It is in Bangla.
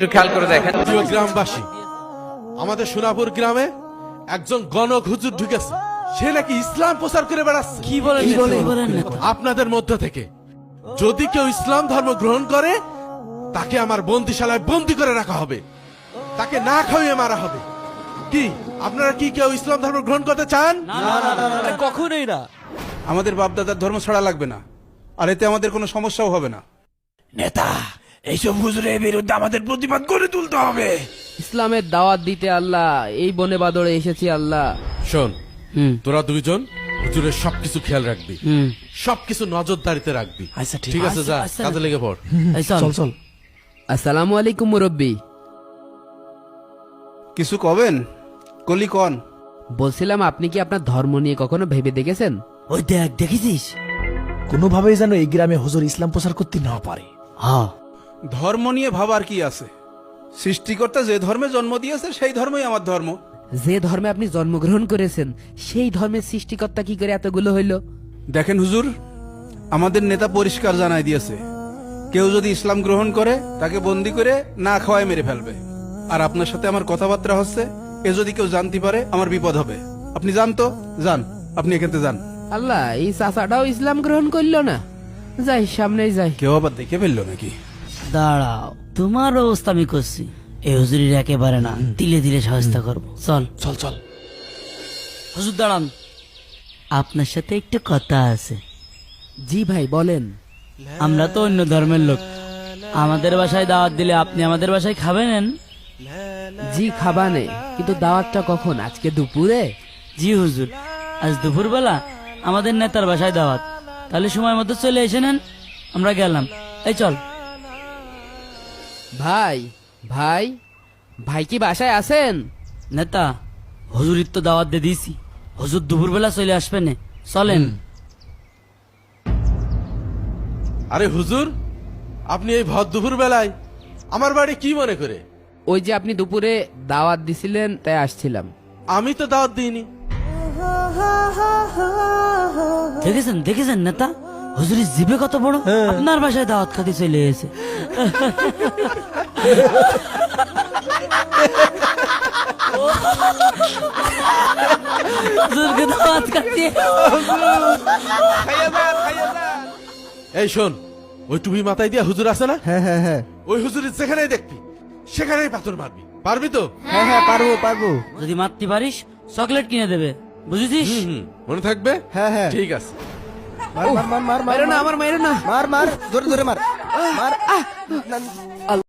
একটু খেয়াল করে দেখেন। প্রিয় গ্রামবাসী, আমাদের সোনাপুর গ্রামে একজন গণক হুজুর ঢুকেছে। সে নাকি ইসলাম প্রচার করে বেড়াচ্ছে। কি বলেন? আপনাদের মধ্য থেকে যদি কেউ ইসলাম ধর্ম গ্রহণ করে, তাকে আমার বন্দিশালায় বন্দি করে রাখা হবে, তাকে না খাইয়ে মারা হবে। কি আপনারা কি কেউ ইসলাম ধর্ম গ্রহণ করতে চান? কখনোই না। আমাদের বাপদাদার ধর্ম ছাড়া লাগবে না, আর এতে আমাদের কোনো সমস্যাও হবে না। নেতা, এইসব হুজুরের বিরুদ্ধে আমাদের প্রতিবাদ করে তুলতে হবে। ইসলামের দাওয়াত দিতে আল্লাহ এই বনে বাদরে এসেছি আল্লাহ। শোন, তোরা দুইজন হুজুরের সবকিছু খেয়াল রাখবি, সবকিছু নজরদারিতে রাখবি। আচ্ছা, ঠিক আছে, যা কাজে লেগে পড়। চল চল। আসসালামু আলাইকুম মুরব্বী। কিছু কবেন? কলি কন। বলছিলাম, আপনি কি আপনার ধর্ম নিয়ে কখনো ভেবে দেখেছেন? ওই দেখ, দেখেছিস কোনোভাবেই যেন এই গ্রামে হুজুর ইসলাম প্রচার করতে না পারে। হ্যাঁ, ধর্ম নিয়ে ভাবার কি আছে? সৃষ্টিকর্তা যে ধর্মে জন্ম দিয়েছে সেই ধর্মই আমার ধর্ম। যে ধর্মে আপনি জন্মগ্রহণ করেছেন সেই ধর্মের সৃষ্টিকর্তা কি করে এতগুলো হইল? দেখেন হুজুর, আমাদের নেতা পরিষ্কার জানাই দিয়েছে, কেউ যদি ইসলাম গ্রহণ করে তাকে বন্দি করে না খাওয়ায় মেরে ফেলবে। আর আপনার সাথে আমার কথাবার্তা হচ্ছে, এ যদি কেউ জানতে পারে আমার বিপদ হবে। আপনি যান তো, যান, আপনি এখান থেকে যান। আল্লাহ, এই চাচাটাও ইসলাম গ্রহণ করলো না। যাই, সামনেই যাই। কেউ আবার দেখে ফেললো নাকি? দাঁড়াও, তোমার ব্যবস্থা আমি করছি। এই হুজুরির একেবারে না, তিলে তিলে সহায়তা করবো। চল চল চল। হুজুর দাঁড়ান, আপনার সাথে একটু কথা আছে। জি ভাই, বলেন। আমরা তো অন্য ধর্মের লোক, আমাদের বাসায় দাওয়াত দিলে আপনি আমাদের বাসায় খাবেন? জি, খাবানে, কিন্তু দাওয়াতটা কখন? আজকে দুপুরে? জি হুজুর, আজ দুপুরবেলা আমাদের নেতার বাসায় দাওয়াত। তাহলে সময় মতো চলে এসে নেন, আমরা গেলাম। এই চল। ভাই ভাই ভাই কি বাসায় আছেন? নেতা, হুজুরির তো দাওয়াত দিয়ে দিয়েছি, হুজুর দুপুরবেলা চলে আসবেন। চলেন। আরে হুজুর, আপনি এই ভর দুপুর বেলায় আমার বাড়ি কি মনে করে? ওই যে আপনি দুপুরে দাওয়াত দিছিলেন, তাই আসছিলাম। আমি তো দাওয়াত দিইনি। দেখেছেন দেখেছেন নেতা, হুজুরির জিভে কত বড়। আপনার বাসায় দাওয়াত খাতে চলে এসে। হুজুরকে দাওয়াত খাতে। এই শোন, ওই টুপি মাথায় দিয়া হুজুর আছে না? হ্যাঁ, ওই হুজুরের যেখানেই দেখবি সেখানেই পাথর মারবি। পারবি তো? হ্যাঁ, পারবো। যদি মারতে পারিস চকলেট কিনে দেবে, বুঝেছিস? মনে থাকবে? হ্যাঁ, ঠিক আছে। মার মার মার মার মেরো না, আমার মেরো না। মার মার, জোরে জোরে মার মার।